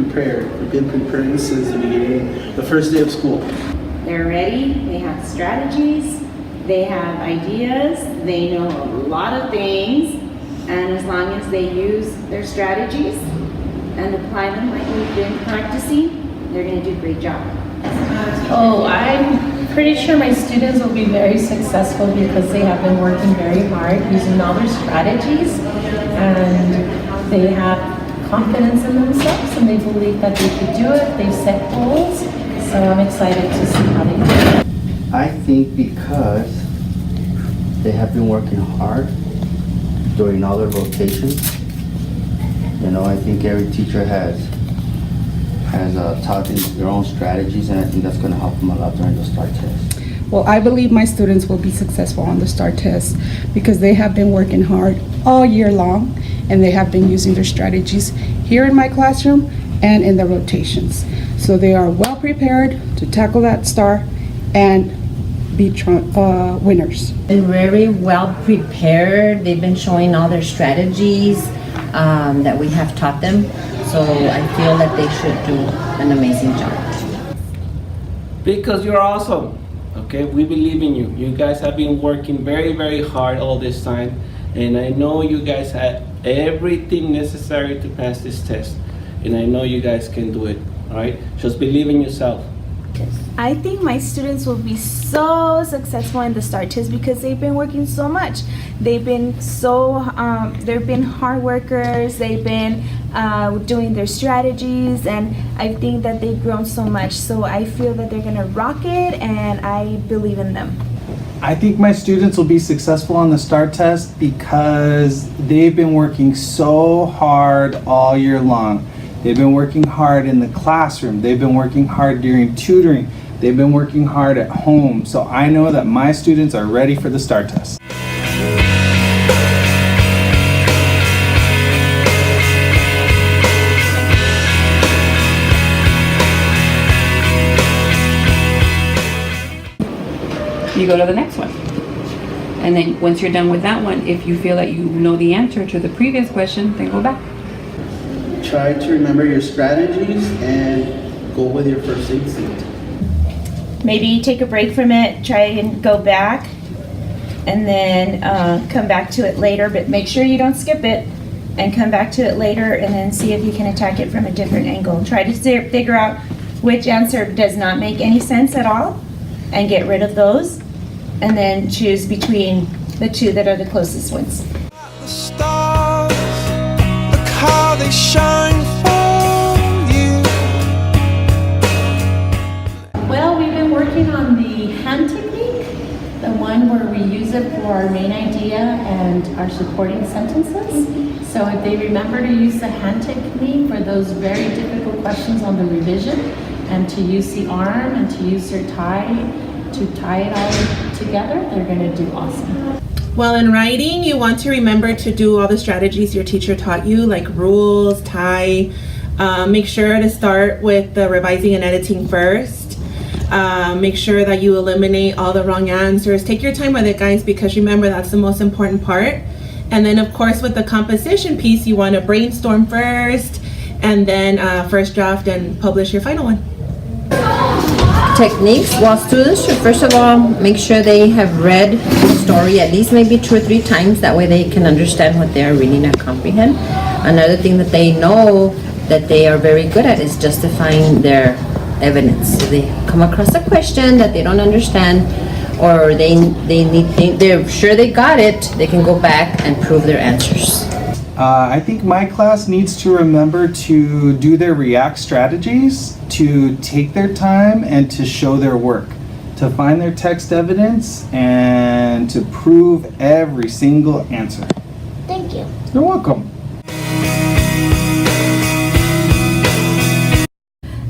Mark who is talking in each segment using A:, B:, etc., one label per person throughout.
A: prepared. We've been preparing since the beginning, the first day of school.
B: They're ready, they have strategies, they have ideas, they know a lot of things, and as long as they use their strategies and apply them like we've been practicing, they're going to do a great job.
C: Oh, I'm pretty sure my students will be very successful because they have been working very hard using all their strategies, and they have confidence in themselves and they believe that they could do it. They've set goals, so I'm excited to see how they do it.
D: I think because they have been working hard during all their rotations. You know, I think every teacher has taught them their own strategies, and I think that's going to help them a lot during the STAAR Test.
E: Well, I believe my students will be successful on the STAAR Test because they have been working hard all year long, and they have been using their strategies here in my classroom and in the rotations. So they are well prepared to tackle that STAAR and be winners.
F: Been very well prepared. They've been showing all their strategies that we have taught them. So I feel that they should do an amazing job.
G: Because you're awesome, okay? We believe in you. You guys have been working very, very hard all this time, and I know you guys had everything necessary to pass this test, and I know you guys can do it, all right? Just believe in yourself.
H: I think my students will be so successful in the STAAR Test because they've been working so much. They've been they've been hard workers. They've been doing their strategies, and I think that they've grown so much. So I feel that they're gonna rock it, and I believe in them.
I: I think my students will be successful on the STAAR Test because they've been working so hard all year long. They've been working hard in the classroom. They've been working hard during tutoring. They've been working hard at home. So I know that my students are ready for the STAAR Test.
J: You go to the next one. And then once you're done with that one, if you feel that you know the answer to the previous question, then go back.
A: Try to remember your strategies and go with your first instinct.
B: Maybe take a break from it, try and go back, and then come back to it later, but make sure you don't skip it, and come back to it later, and then see if you can attack it from a different angle. Try to figure out which answer does not make any sense at all, and get rid of those, and then choose between the two that are the closest ones.
K: The stars, look how they shine for you.
C: Well, we've been working on the hand technique, the one where we use it for our main idea and our supporting sentences. So if they remember to use the hand technique for those very difficult questions on the revision, and to use the arm and to use their tie to tie it all together, they're going to do awesome.
L: Well, in writing, you want to remember to do all the strategies your teacher taught you, like rules, tie. Make sure to start with the revising and editing first. Make sure that you eliminate all the wrong answers. Take your time with it, guys, because remember, that's the most important part. And then, of course, with the composition piece, you want to brainstorm first, and then first draft and publish your final one.
F: Techniques. Well, students should first of all make sure they have read the story at least maybe 2 or 3 times. That way they can understand what they are reading and comprehend. Another thing that they know that they are very good at is justifying their evidence. So they come across a question that they don't understand, or they're sure they got it, they can go back and prove their answers.
I: I think my class needs to remember to do their react strategies, to take their time and to show their work, to find their text evidence and to prove every single answer.
H: Thank you.
I: You're welcome.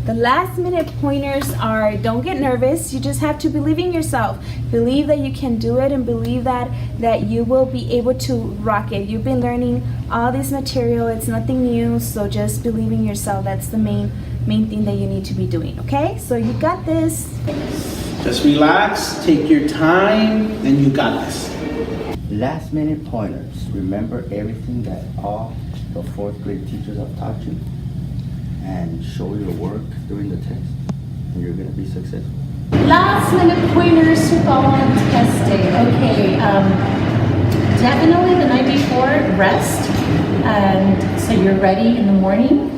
H: The last minute pointers are, don't get nervous. You just have to believe in yourself. Believe that you can do it, and believe that you will be able to rock it. You've been learning all this material. It's nothing new, so just believe in yourself. That's the main thing that you need to be doing, okay? So you got this.
A: Just relax, take your time, and you got this.
D: Last minute pointers. Remember everything that all the 4th grade teachers have taught you. and show your work during the test, and you're gonna be successful.
C: Last minute pointers to go on test day. Okay, definitely the night before, rest. And so you're ready in the morning,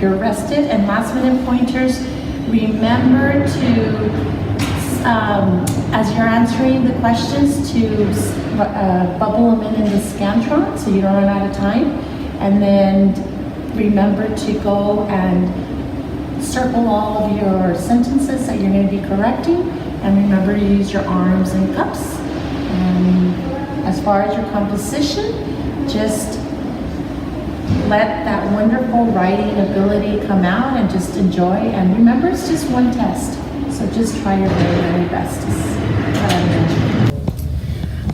C: you're rested. And last minute pointers, remember to, as you're answering the questions, to bubble them in the Scantron so you don't run out of time. And then remember to go and circle all of your sentences that you're going to be correcting, and remember to use your arms and cups. And as far as your composition, just let that wonderful writing ability come out and just enjoy. And remember, it's just one test, so just try your very, very best.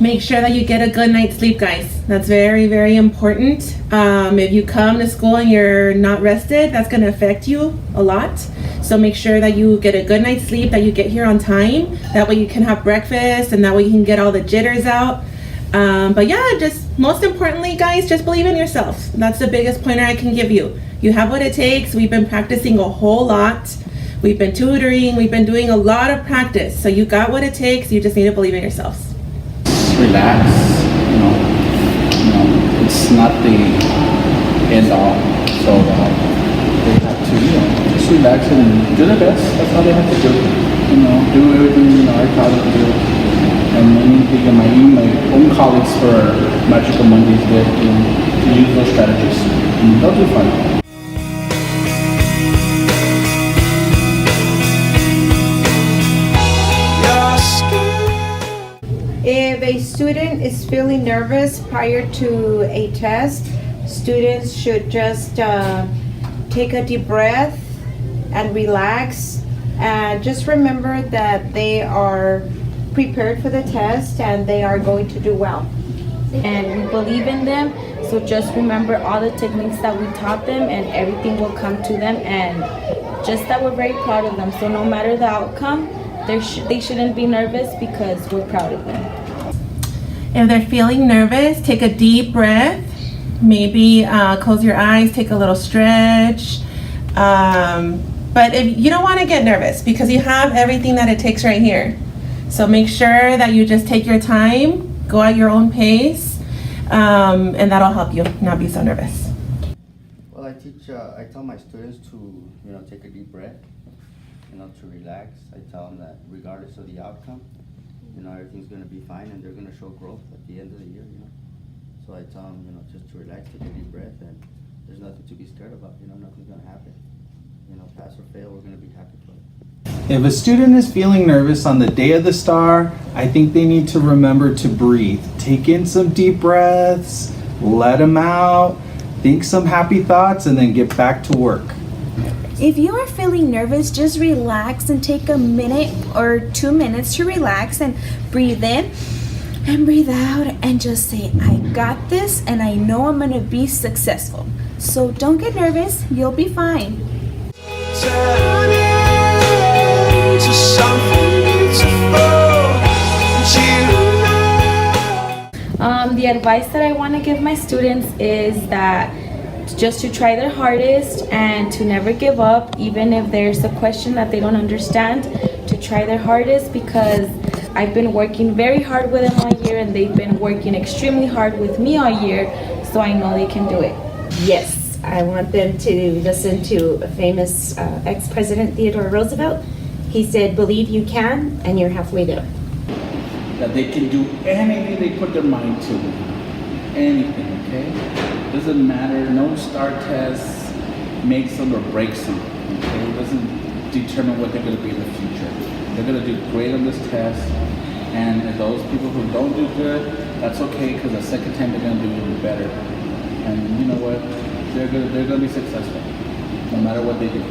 L: Make sure that you get a good night's sleep, guys. That's very, very important. If you come to school and you're not rested, that's going to affect you a lot. So make sure that you get a good night's sleep, that you get here on time. That way you can have breakfast, and that way you can get all the jitters out. But yeah, just most importantly, guys, just believe in yourself. That's the biggest pointer I can give you. You have what it takes. We've been practicing a whole lot. We've been tutoring. We've been doing a lot of practice. So you got what it takes. You just need to believe in yourselves.
I: Relax, it's not the end all. So they have to, just relax and do their best. That's all they have to do. Do everything I taught them to do. And anything in my own colleagues for Magical Mondays did to use those strategies. And they'll do fine.
F: If a student is feeling nervous prior to a test, students should just take a deep breath and relax. And just remember that they are prepared for the test and they are going to do well.
H: And we believe in them, so just remember all the techniques that we taught them, and everything will come to them, and just that we're very proud of them. So no matter the outcome, they shouldn't be nervous, because we're proud of them.
L: If they're feeling nervous, take a deep breath. Maybe close your eyes, take a little stretch. But if you don't want to get nervous, because you have everything that it takes right here. So make sure that you just take your time, go at your own pace, and that'll help you not be so nervous.
D: Well, I tell my students to, take a deep breath, to relax. I tell them that regardless of the outcome, everything's going to be fine, and they're going to show growth at the end of the year, So I tell them, just to relax, take a deep breath, and there's nothing to be scared about, nothing's going to happen. Pass or fail, we're going to be happy for it.
I: If a student is feeling nervous on the day of the STAAR, I think they need to remember to breathe. Take in some deep breaths, let them out, think some happy thoughts, and then get back to work.
H: If you are feeling nervous, just relax and take a minute or 2 minutes to relax and breathe in and breathe out and just say, I got this and I know I'm gonna be successful. So don't get nervous, you'll be fine.
K: Turn into something beautiful,
H: The advice that I want to give my students is that just to try their hardest and to never give up, even if there's a question that they don't understand, to try their hardest, because I've been working very hard with them all year and they've been working extremely hard with me all year, so I know they can do it.
B: Yes, I want them to listen to a famous ex-president Theodore Roosevelt. He said, believe you can, and you're halfway there.
I: That they can do anything they put their mind to. Anything, okay? Doesn't matter, no STAAR test makes them or breaks them, okay? It doesn't determine what they're gonna be in the future. They're gonna do great on this test, and those people who don't do good, that's okay, because the second time they're gonna do even better. And you know what? They're gonna be successful, no matter what they do.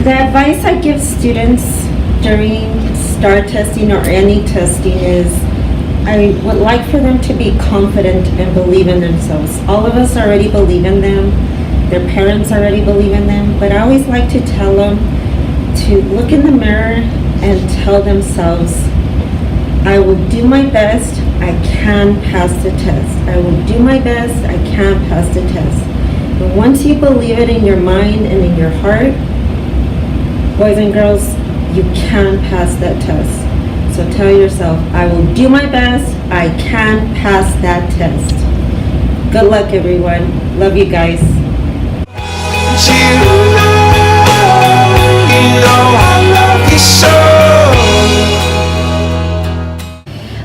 F: The advice I give students during STAAR testing or any testing is I would like for them to be confident and believe in themselves. All of us already believe in them. Their parents already believe in them. But I always like to tell them to look in the mirror and tell themselves, I will do my best, I can pass the test. I will do my best, I can pass the test.
M: But once you believe it in your mind and in your heart, boys and girls, you can pass that test. So tell yourself, I will do my best. I can pass that test. Good luck, everyone. Love you guys.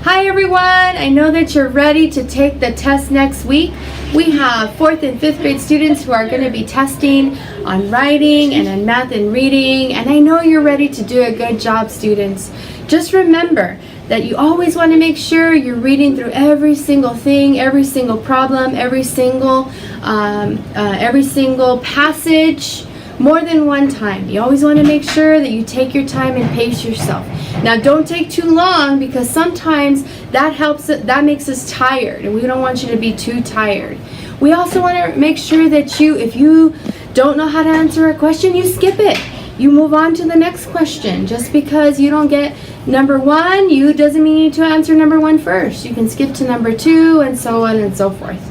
N: Hi everyone, I know that you're ready to take the test next week. We have 4th and 5th grade students who are going to be testing on writing and on math and reading, and I know you're ready to do a good job, students. Just remember that you always want to make sure you're reading through every single thing, every single problem, every single passage more than one time. You always want to make sure that you take your time and pace yourself. Now don't take too long, because sometimes that makes us tired, and we don't want you to be too tired. We also want to make sure that if you don't know how to answer a question, you skip it. You move on to the next question. Just because you don't get number 1, doesn't mean you need to answer number 1 first. You can skip to number 2, and so on and so forth.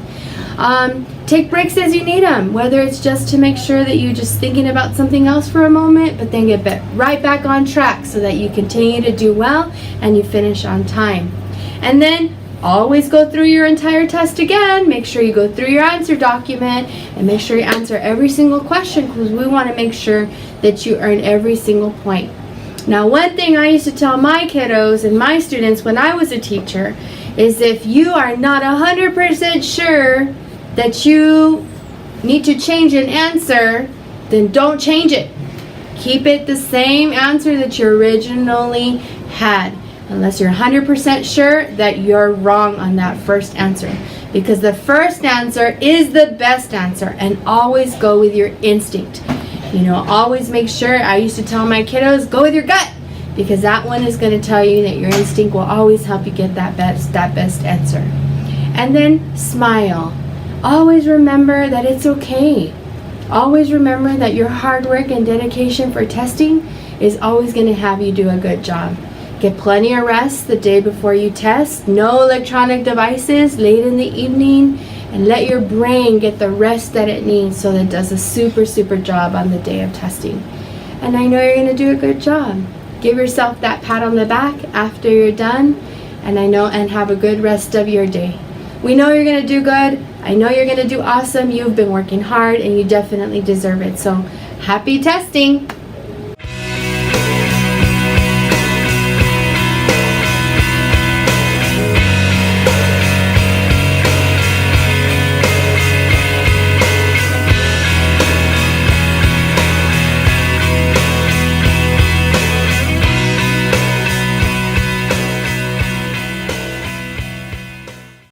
N: Take breaks as you need them, whether it's just to make sure that you're just thinking about something else for a moment, but then get right back on track so that you continue to do well and you finish on time. And then always go through your entire test again. Make sure you go through your answer document and make sure you answer every single question, because we want to make sure that you earn every single point. Now, one thing I used to tell my kiddos and my students when I was a teacher is, if you are not 100% sure that you need to change an answer, then don't change it. Keep it the same answer that you originally had, unless you're 100% sure that you're wrong on that first answer. Because the first answer is the best answer, and always go with your instinct. Always make sure, I used to tell my kiddos, go with your gut, because that one is going to tell you that your instinct will always help you get that best answer. And then smile. Always remember that it's okay. Always remember that your hard work and dedication for testing is always going to have you do a good job. Get plenty of rest the day before you test. No electronic devices late in the evening, and let your brain get the rest that it needs so that it does a super job on the day of testing. And I know you're going to do a good job. Give yourself that pat on the back after you're done, and have a good rest of your day. We know you're going to do good. I know you're going to do awesome. You've been working hard, and you definitely deserve it. So happy testing.